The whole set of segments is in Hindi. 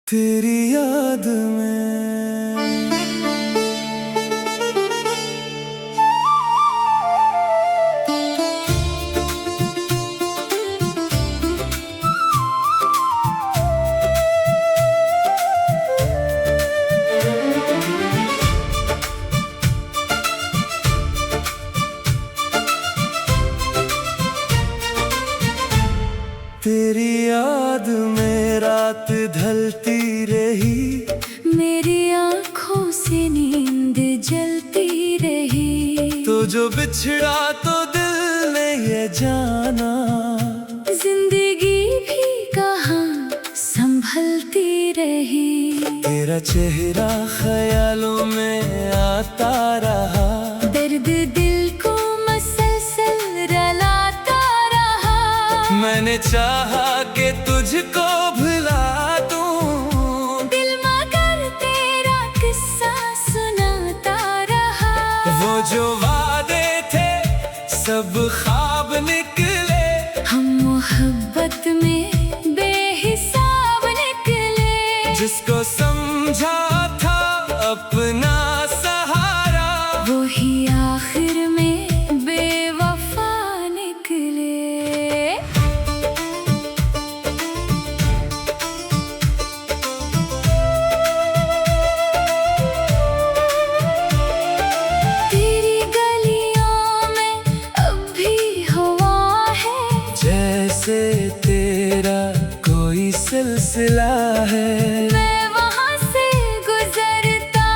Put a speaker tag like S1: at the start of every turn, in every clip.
S1: तेरी याद में तेरी याद में रात ढलती रही,
S2: मेरी आँखों से नींद जलती रही।
S1: तो जो बिछड़ा तो दिल ने ये जाना,
S2: जिंदगी भी कहाँ संभलती रही।
S1: तेरा चेहरा ख्यालों में आता रहा,
S2: दर्द दिल को मसलसल रुलाता रहा।
S1: मैंने चाहा कि तुझको भुला दूं,
S2: दिल मगर तेरा किस्सा सुनाता रहा।
S1: वो जो वादे थे सब ख्वाब निकले,
S2: हम मोहब्बत में बेहिसाब निकले।
S1: जिसको समझा था अपना सहारा,
S2: वो ही आखिर में बेवफा निकले। तेरी गलियों में अब भी हवा है,
S1: जैसे तेरा कोई सिलसिला है।
S2: मैं वहाँ से गुजरता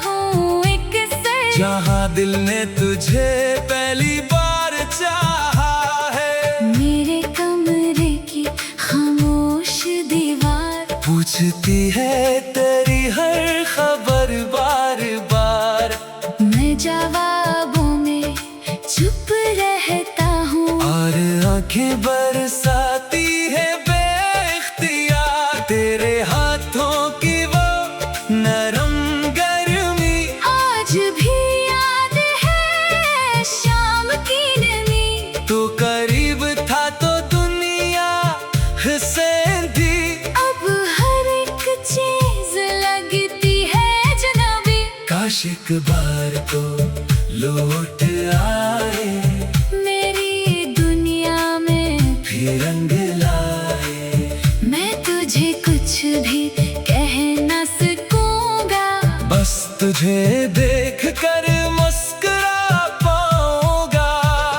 S2: हूँ एक सर।
S1: जहाँ दिल ने तुझे पहली बार चाहा है,
S2: मेरे कमरे की खामोश दीवार
S1: पूछती है तेरी हर खबर बार बार।
S2: मैं जवाबों में चुप रहता हूँ,
S1: और आंखें बरसाती है बेख्तियार, तेरे हाथों की वो नरम गर्मी।
S2: आज भी याद है शाम की नमी।
S1: तू करीब था तो दुनिया हंसे थी,
S2: अब हर एक चीज लगती है जनाबी।
S1: काश एक बार तो लौट आए,
S2: मेरी दुनिया में
S1: फिर रंग लाए।
S2: मैं तुझे कुछ भी कह न सकूंगा,
S1: बस तुझे देख कर मुस्कुरा पाऊंगा।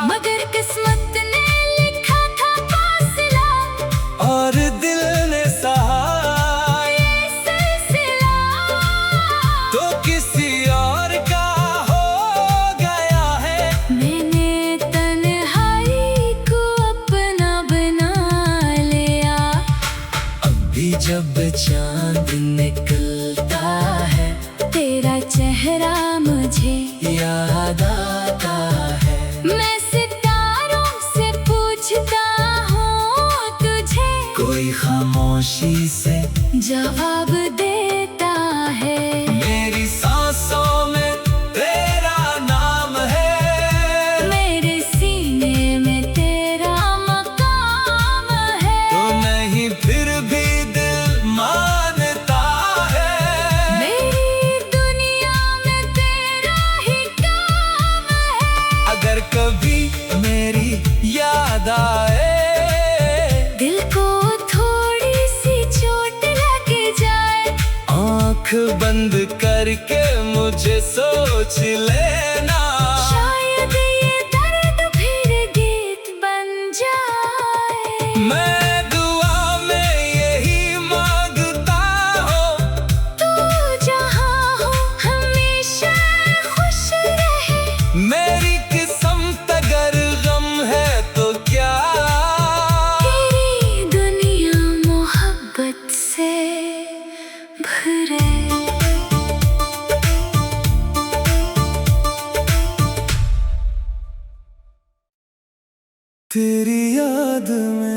S2: मगर किस्मत ने लिखा था फासला,
S1: और दिल ने सहा
S2: ये सिलसिला।
S1: तो किसी और का हो गया है।
S2: मैंने तन्हाई को अपना बना लिया।
S1: अभी जब चांद निकलता है,
S2: तेरा चेहरा मुझे
S1: याद आता है।
S2: मैं सितारों से पूछता हूँ तुझे,
S1: कोई खामोशी से
S2: जवाब देता है।
S1: मेरी सांसों में तेरा नाम है,
S2: मेरे सीने में तेरा मकाम है।
S1: तो नहीं फिर भी दिल मानता है।
S2: मेरी दुनिया में तेरा ही काम है।
S1: अगर कभी मेरी याद आए,
S2: दिल को थोड़ी सी चोट लग जाए,
S1: आँख बंद करके मुझे सोच लेना।
S2: शायद ये दर्द फिर गीत बन जाए।
S1: मैं दुआ में यही मांगता हूँ,
S2: तू जहाँ हो हमेशा खुश रहे।
S1: मेरी किस्मत अगर गम है तो क्या,
S2: तेरी दुनिया मोहब्बत से भरे।
S1: तेरी याद में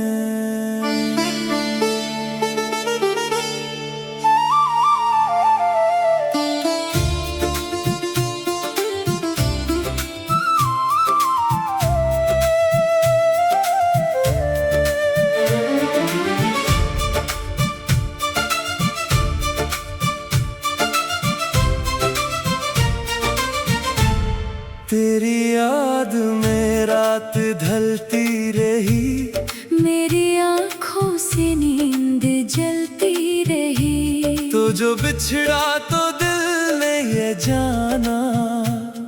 S1: ढलती रही,
S2: मेरी आँखों से नींद जलती रही।
S1: तो जो बिछड़ा तो दिल ने ये जाना,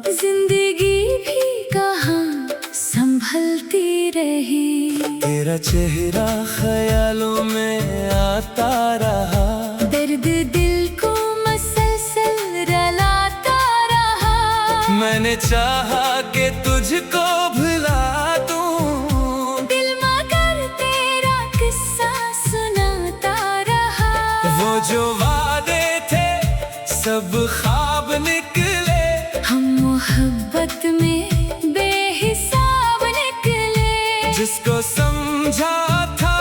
S2: जिंदगी भी कहाँ संभलती रही।
S1: तेरा चेहरा ख्यालों में आता रहा,
S2: दर्द दिल को मसलसल रुलाता रहा।
S1: मैंने चाहा कि तुझको भुला दूं,
S2: दिल मगर तेरा किस्सा सुनाता रहा।
S1: वो जो वादे थे सब ख्वाब निकले,
S2: हम मोहब्बत में बेहिसाब निकले।
S1: जिसको समझा था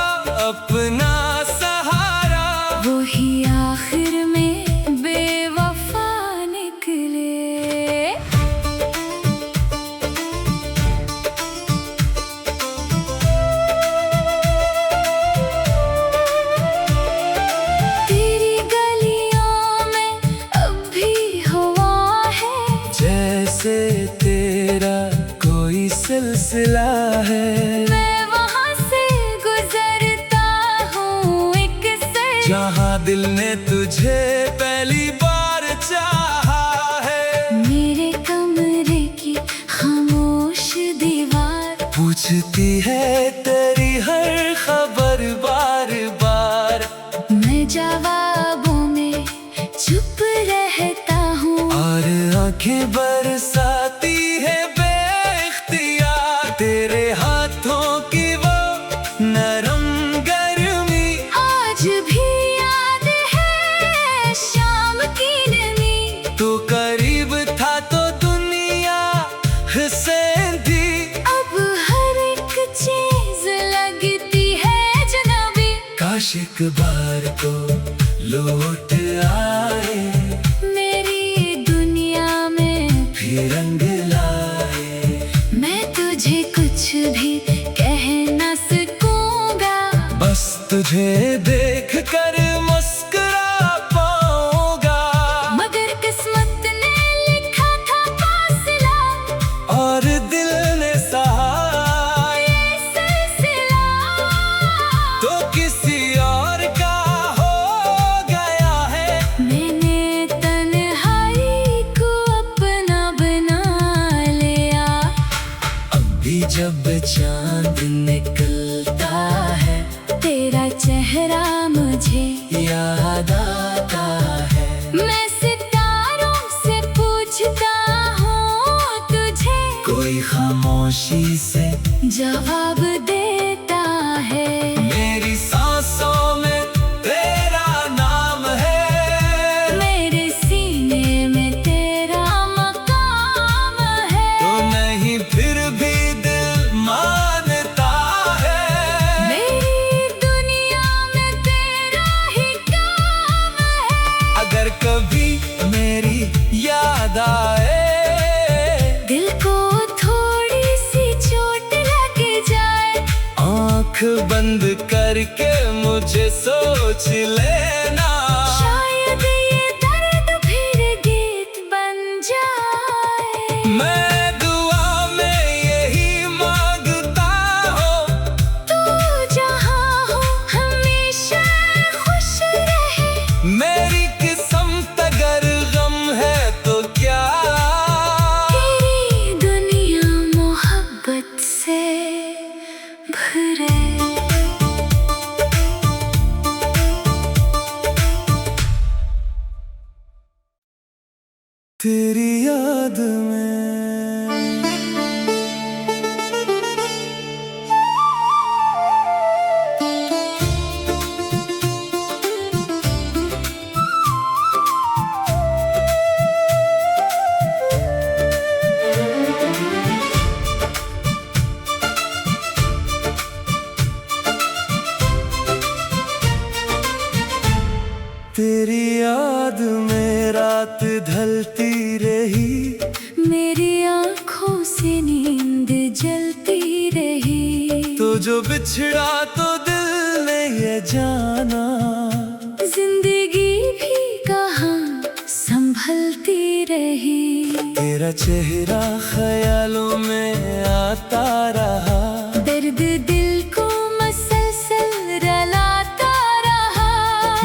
S1: अपना सहारा,
S2: वही आखिर में बेवफा निकले। तेरी गलियों में अब भी हवा है,
S1: जैसे तेरा कोई सिलसिला है।
S2: मैं वहाँ से गुजरता हूँ एक से।
S1: जहाँ दिल ने तुझे पहली बार चाहा है,
S2: मेरे कमरे की खामोश दीवार
S1: पूछती है तेरी हर खबर बार बार।
S2: मैं जवाबों में चुप रहता हूँ,
S1: और आंखें बरसाती है बेख्तियार, तेरे हाथों की वो नरम गर्मी।
S2: आज भी याद है शाम की नमी।
S1: तू करीब था तो दुनिया हंसे थी,
S2: अब हर एक चीज लगती है अजनबी।
S1: काश एक बार को लौट आए,
S2: मेरी दुनिया में
S1: फिर रंग लाए।
S2: मैं तुझे कुछ भी कह न सकूंगा,
S1: बस तुझे देख कर मुस्कुरा पाऊंगा।
S2: मगर किस्मत ने लिखा था फासला,
S1: और दिल ने सहा
S2: ये सिलसिला।
S1: तो किसी और का हो गया है।
S2: मैंने तन्हाई को अपना बना लिया।
S1: अभी जब चांद निकलता है,
S2: तेरा चेहरा मुझे
S1: याद आता है।
S2: मैं सितारों से पूछता हूँ तुझे,
S1: कोई खामोशी से
S2: जवाब देता है।
S1: मेरी सांसों में तेरा नाम है,
S2: मेरे सीने में तेरा मकाम है।
S1: तो नहीं फिर भी दिल मानता है।
S2: मेरी दुनिया में तेरा ही काम है।
S1: अगर कभी मेरी याद आए,
S2: दिल को थोड़ी सी चोट लग जाए,
S1: आँख बंद करके मुझे सोच लेना।
S2: शायद ये दर्द फिर गीत बन जाए।
S1: मैं दुआ में यही मांगता हूँ,
S2: तू जहाँ हो हमेशा खुश रहे।
S1: मेरी किस्मत अगर गम है तो क्या,
S2: तेरी दुनिया मोहब्बत से भरे।
S1: तेरी याद में तेरी याद में रात ढलती रही,
S2: मेरी आँखों से नींद जलती रही।
S1: तो जो बिछड़ा तो दिल ने ये जाना,
S2: जिंदगी भी कहाँ संभलती रही।
S1: तेरा चेहरा ख्यालों में आता रहा,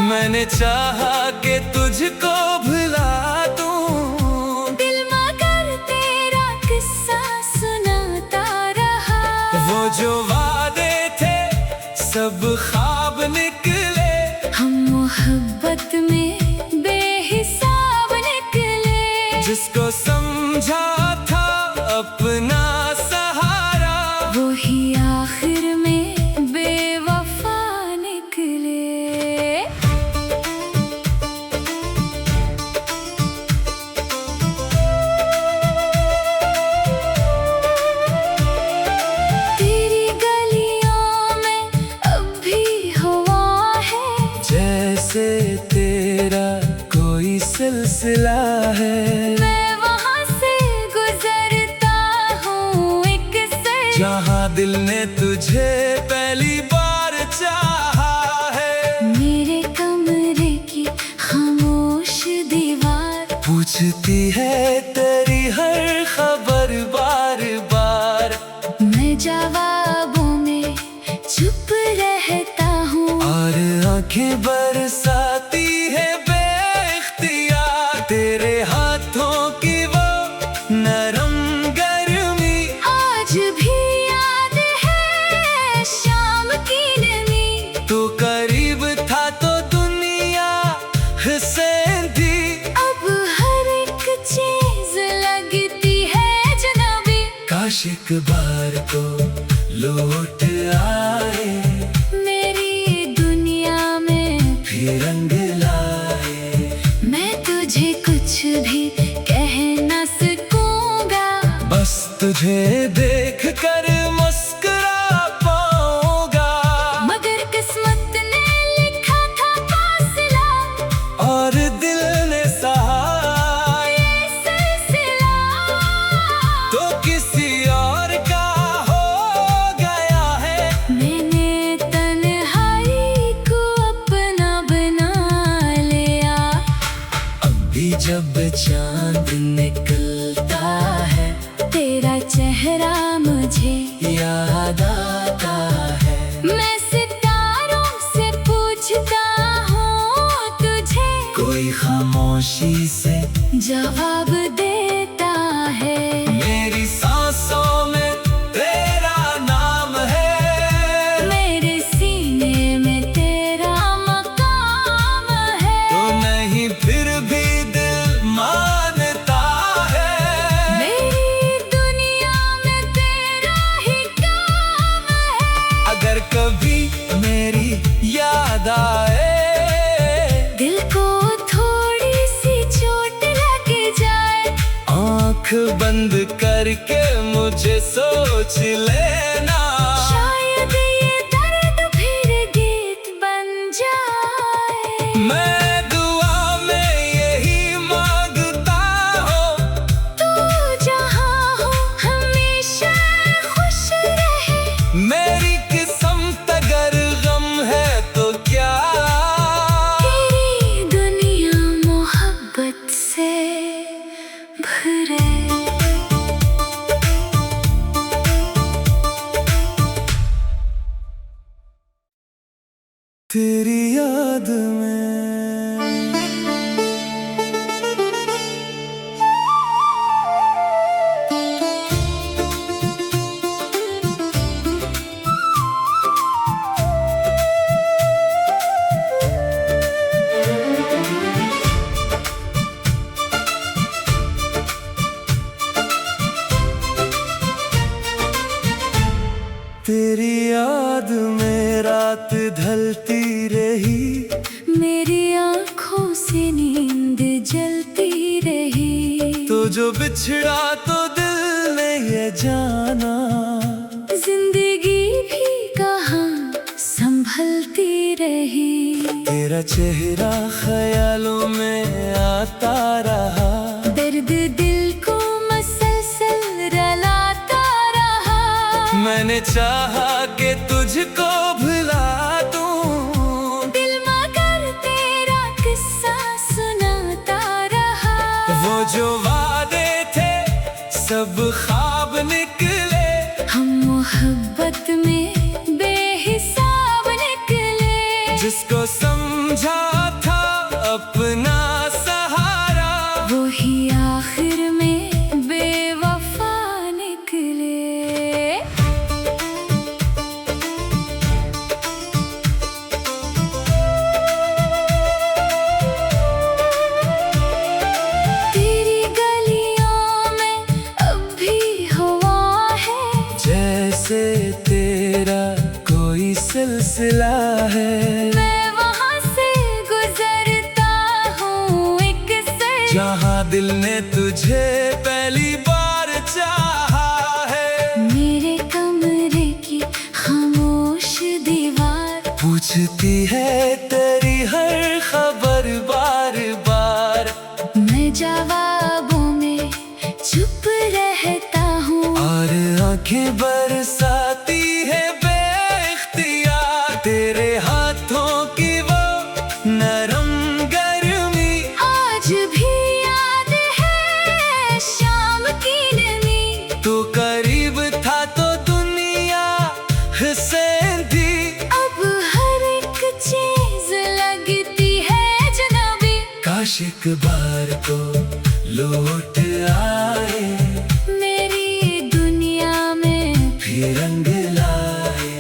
S1: मैंने चाहा कि तुझको भुला दूं,
S2: दिल मगर तेरा किस्सा सुनाता रहा।
S1: वो जो वादे थे सब ख्वाब निकले,
S2: हम मोहब्बत में बेहिसाब निकले।
S1: जिसको समझा था अपना सहारा,
S2: वो ही आखिर में बेवफा निकले। तेरी गलियों में अब भी हवा है,
S1: जैसे तेरा कोई सिलसिला है।
S2: मैं वहाँ से गुजरता हूँ एक से।
S1: जहाँ दिल ने तुझे पहली बार चाहा है,
S2: मेरे कमरे की खामोश दीवार
S1: पूछती है तेरी हर खबर बार बार।
S2: मैं जवाबों में चुप रहता हूँ,
S1: और आंखें बरसाती है बेख्तियार तेरे हाथों की वो नरम गर्मी।
S2: आज भी याद है शाम की नमी।
S1: तू करीब था तो दुनिया हंसे थी।
S2: अब हर एक चीज लगती है जनाबी।
S1: काश एक बार को लौट आए,
S2: मेरी दुनिया में
S1: फिर रंग लाए।
S2: मैं तुझे कुछ भी कह न सकूंगा,
S1: बस तुझे देख कर मुस्कुरा पाऊंगा।
S2: मगर किस्मत ने लिखा था फासला,
S1: और दिल ने सहा
S2: ये सिलसिला।
S1: तो किसी और का हो गया है।
S2: मैंने तन्हाई को अपना बना लिया।
S1: अब भी जब चांद निकलता है,
S2: तेरा चेहरा मुझे
S1: याद आता है।
S2: मैं सितारों से पूछता हूँ तुझे,
S1: कोई खामोशी से
S2: जवाब देता है।
S1: मेरी सांसों में तेरा नाम है,
S2: मेरे सीने में तेरा मकाम है।
S1: तो नहीं फिर भी दिल मानता है।
S2: मेरी दुनिया में तेरा ही काम है।
S1: अगर कभी मेरी याद आए,
S2: दिल को थोड़ी सी चोट लग जाए,
S1: आँख बंद करके मुझे सोच लेना।
S2: शायद ये दर्द फिर गीत बन जाए।
S1: मैं दुआ में यही मांगता हूँ,
S2: तू जहाँ हो हमेशा खुश रहे।
S1: मेरी किस्मत अगर गम है तो क्या।
S2: तेरी दुनिया मोहब्बत से भरे।
S1: तेरी याद में तेरी याद में रात ढलती रही,
S2: मेरी आँखों से नींद जलती रही।
S1: तो जो बिछड़ा तो दिल ने ये जाना,
S2: जिंदगी भी कहाँ संभलती रही।
S1: तेरा चेहरा ख्यालों में आता रहा,
S2: दर्द दिल को मसलसल रुलाता रहा।
S1: मैंने चाहा कि तुझको भुला दूं,
S2: दिल मगर तेरा किस्सा सुनाता रहा।
S1: वो जो वादे थे सब ख्वाब निकले,
S2: हम मोहब्बत में बेहिसाब निकले।
S1: जिसको समझा अपना सहारा।
S2: वही आखिर में बेवफा निकले। तेरी गलियों में अब भी हवा है,
S1: जैसे तेरा कोई सिलसिला है।
S2: मैं वहाँ से गुजरता हूँ एक से,
S1: जहाँ दिल ने तुझे पहली बार चाहा है।
S2: मेरे कमरे की खामोश दीवार
S1: पूछती है तेरी हर खबर बार बार।
S2: मैं जवाबों में चुप रहता हूँ,
S1: और आंखें बरसाती है बेख्तियार। तेरे हाथों की वो नरम गर्मी
S2: आज भी याद है शाम की नमी।
S1: तू करीब था तो दुनिया हंसी थी।
S2: अब हर एक चीज लगती है अजनबी।
S1: काश एक बार को लौट आए,
S2: मेरी दुनिया में
S1: फिर रंग लाए।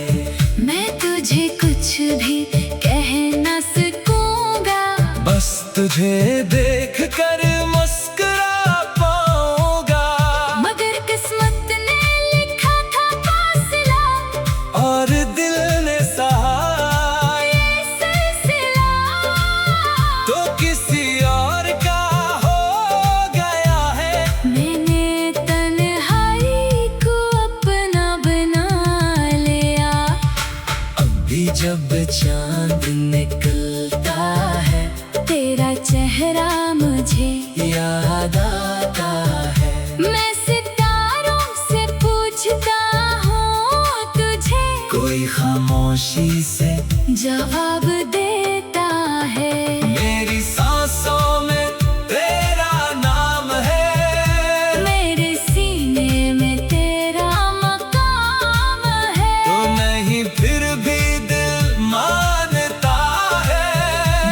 S2: मैं तुझे कुछ भी कह न सकूंगा,
S1: बस तुझे देख कर मुस्कुरा पाऊंगा।
S2: मगर किस्मत ने लिखा था फासला,
S1: और दिल ने सहा
S2: ये सिलसिला।
S1: तो किसी और का हो गया है।
S2: मैंने तन्हाई को अपना बना लिया।
S1: अभी जब चांद निकलता है,
S2: तेरा चेहरा मुझे
S1: याद आता है।
S2: मैं सितारों से पूछता हूँ तुझे,
S1: कोई खामोशी से
S2: जवाब देता है।
S1: मेरी सांसों में तेरा नाम है,
S2: मेरे सीने में तेरा मकाम है।
S1: तो नहीं फिर भी दिल मानता है।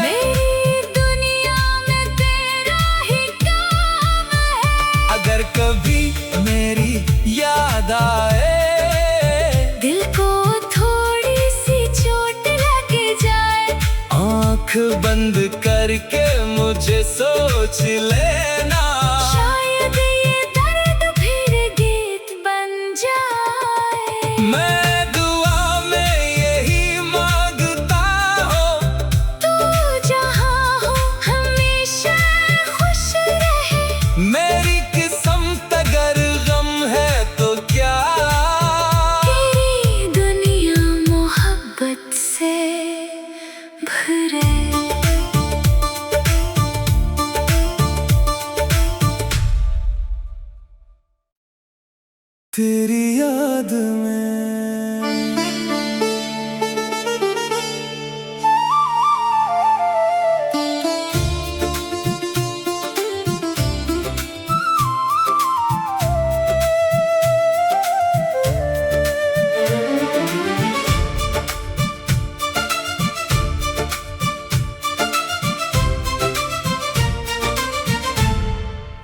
S2: मेरी दुनिया में तेरा ही काम है।
S1: अगर कभी मेरी याद आए,
S2: दिल को थोड़ी सी चोट लग जाए,
S1: आँख बंद करके मुझे सोच लेना।
S2: शायद ये दर्द फिर गीत बन जाए।
S1: मैं दुआ में यही मांगता हूँ,
S2: तू जहाँ हो हमेशा खुश रहे।
S1: मेरी किस्मत अगर गम है तो क्या।
S2: तेरी दुनिया मोहब्बत से भरे।
S1: तेरी याद में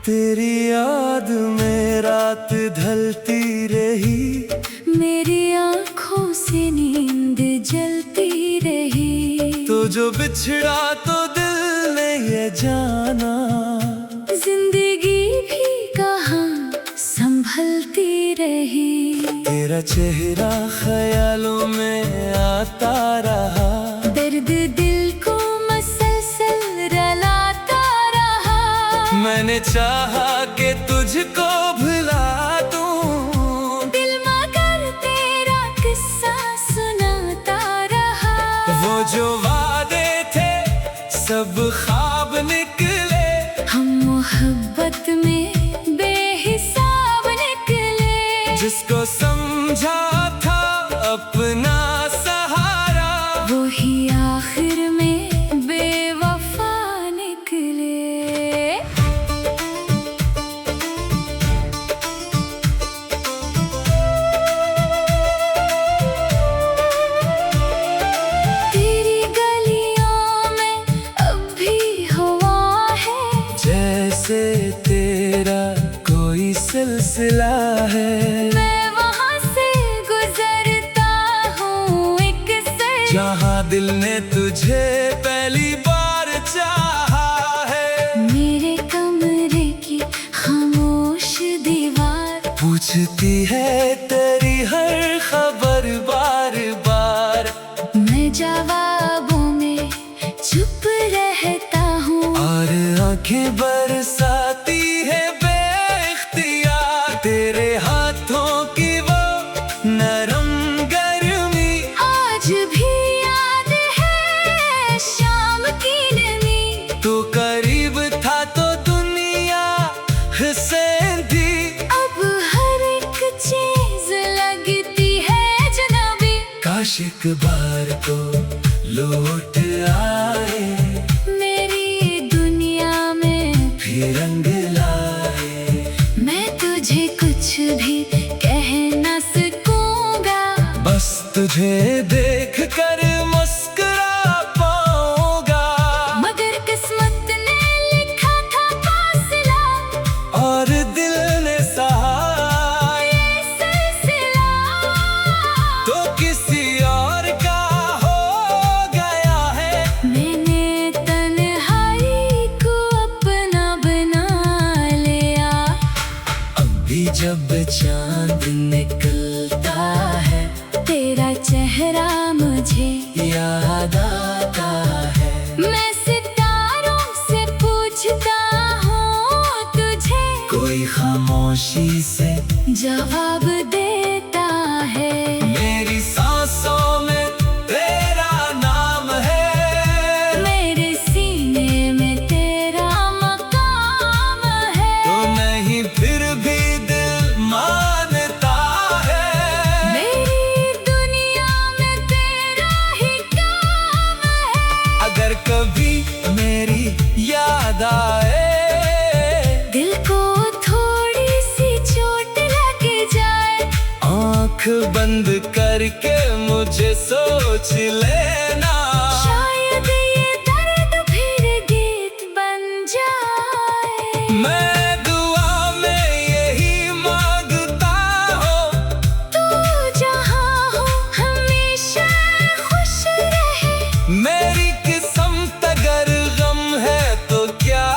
S1: तेरी याद में रात ढलती रही।
S2: मेरी आँखों से नींद जलती रही।
S1: तो जो बिछड़ा तो दिल ने ये जाना,
S2: जिंदगी भी कहाँ संभलती रही।
S1: तेरा चेहरा ख्यालों में आता रहा।
S2: दर्द दिल को मसलसल रुलाता रहा।
S1: मैंने चाहा कि तुझको भुला दूं,
S2: दिल मगर तेरा किस्सा सुनाता रहा।
S1: वो जो वादे थे सब ख्वाब निकले।
S2: हम मोहब्बत में बेहिसाब निकले।
S1: जिसको समझा था अपना सहारा,
S2: वही आखिर में बेवफा निकले। तेरी गलियों में अब भी
S1: सिलसिला है।
S2: मैं वहाँ से गुजरता हूँ एक सर,
S1: जहाँ दिल ने तुझे पहली बार चाहा है।
S2: मेरे कमरे की खामोश दीवार
S1: पूछती है तेरी हर खबर बार बार।
S2: मैं जवाबों में चुप रहता हूँ,
S1: और आंखें बरसाती है बेख्तियार तेरे हाथों की वो नरम गर्मी।
S2: आज भी याद है शाम की नमी,
S1: तू करीब था तो दुनिया हंसे थी।
S2: अब हर एक चीज लगती है जनाबी।
S1: काश एक बार को लौट आए,
S2: मेरी दुनिया में
S1: फिर रंग लाए।
S2: मैं तुझे कुछ भी कह न सकूंगा,
S1: बस तुझे देख कर मुस्कुरा पाऊंगा।
S2: मगर किस्मत ने लिखा था फासला,
S1: और दिल ने सहा
S2: ये सिलसिला।
S1: तो किसी और का हो गया है।
S2: मैंने तन्हाई को अपना बना लिया।
S1: अभी जब चांद निकलता है,
S2: तेरा चेहरा मुझे
S1: याद आता है।
S2: मैं सितारों से पूछता हूँ तुझे,
S1: कोई खामोशी से
S2: जवाब देता है।
S1: मेरी सांसों में तेरा नाम है,
S2: मेरे सीने में तेरा मकाम है।
S1: तो नहीं फिर भी दिल मानता है।
S2: मेरी दुनिया में तेरा ही काम है।
S1: अगर कभी मेरी याद आए,
S2: दिल को थोड़ी सी चोट लग जाए,
S1: आँख बंद करके मुझे सोच लेना।
S2: शायद ये दर्द फिर गीत बन जाए।
S1: मैं दुआ में यही मांगता हूँ,
S2: तू जहाँ हो हमेशा खुश रहे।
S1: मेरी किस्मत अगर गम है तो क्या।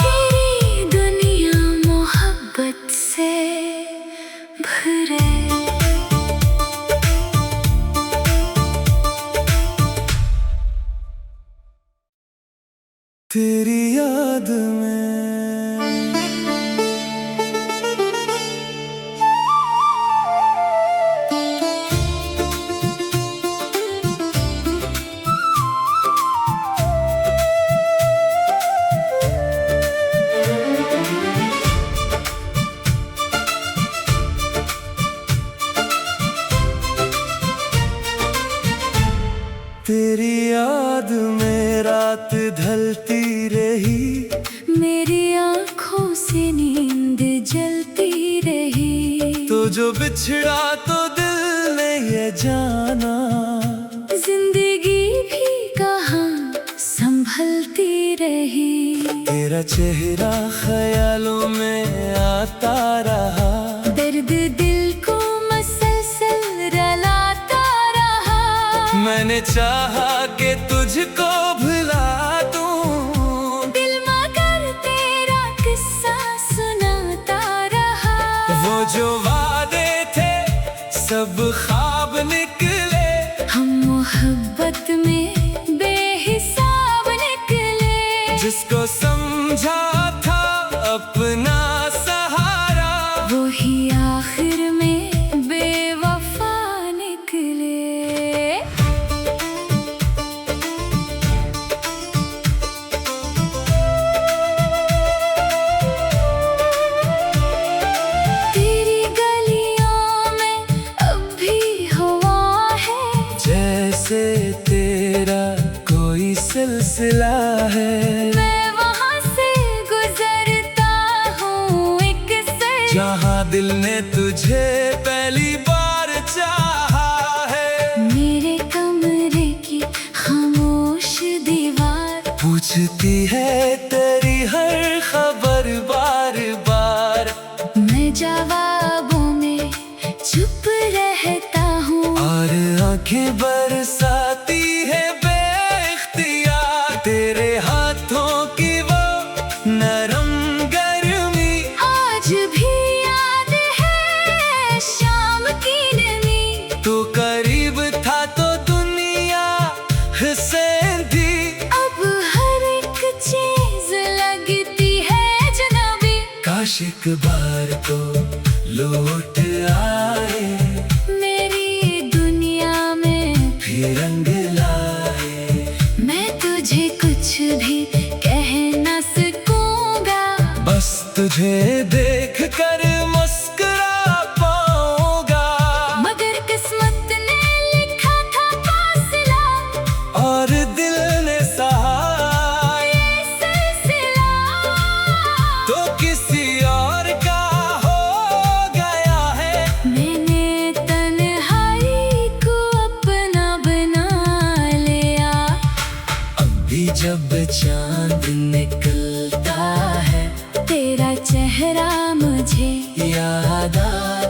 S2: तेरी दुनिया मोहब्बत से भरे।
S1: तेरी याद में तेरी याद में रात ढलती रही,
S2: मेरी आँखों से नींद जलती रही।
S1: तो जो बिछड़ा तो दिल ने ये जाना।
S2: जिंदगी भी कहाँ संभलती रही।
S1: तेरा चेहरा ख्यालों में आता रहा,
S2: दर्द दिल को मसलसल रुलाता रहा।
S1: मैंने चाहा कि तुझको भुला दूं,
S2: दिल मगर तेरा किस्सा सुनाता रहा।
S1: वो जो वादे थे सब ख्वाब निकले।
S2: हम मोहब्बत में बेहिसाब निकले।
S1: जिसको समझा था अपना सहारा,
S2: वो ही आखिर में बेवफा निकले। तेरी गलियों में अब भी हवा है,
S1: जैसे तेरा कोई सिलसिला है।
S2: मैं वहाँ से गुजरता हूँ एक सर,
S1: जहाँ दिल ने तुझे पहली बार चाहा है।
S2: मेरे कमरे की खामोश दीवार
S1: पूछती है तेरी हर खबर बार बार।
S2: जवाबों में चुप रहता हूँ।
S1: और आंखें बरसाती है बेख्तियार तेरे हाथों की वो नरम गर्मी।
S2: आज भी याद है शाम की नमी,
S1: तू करीब था तो दुनिया हंसे थी।
S2: अब हर एक चीज लगती है जनाबी।
S1: काश एक बार तो लौट आए,
S2: मेरी दुनिया में
S1: फिर रंग लाए।
S2: मैं तुझे कुछ भी कह न सकूंगा,
S1: बस तुझे देख कर मुस्कुरा पाऊंगा।
S2: मगर किस्मत ने लिखा था फासला,
S1: और दिल ने सहा
S2: ये सिलसिला।
S1: तो किसी और का हो गया है।
S2: मैंने तन्हाई को अपना बना लिया।
S1: अभी जब चांद निकलता है,
S2: तेरा चेहरा मुझे
S1: याद आता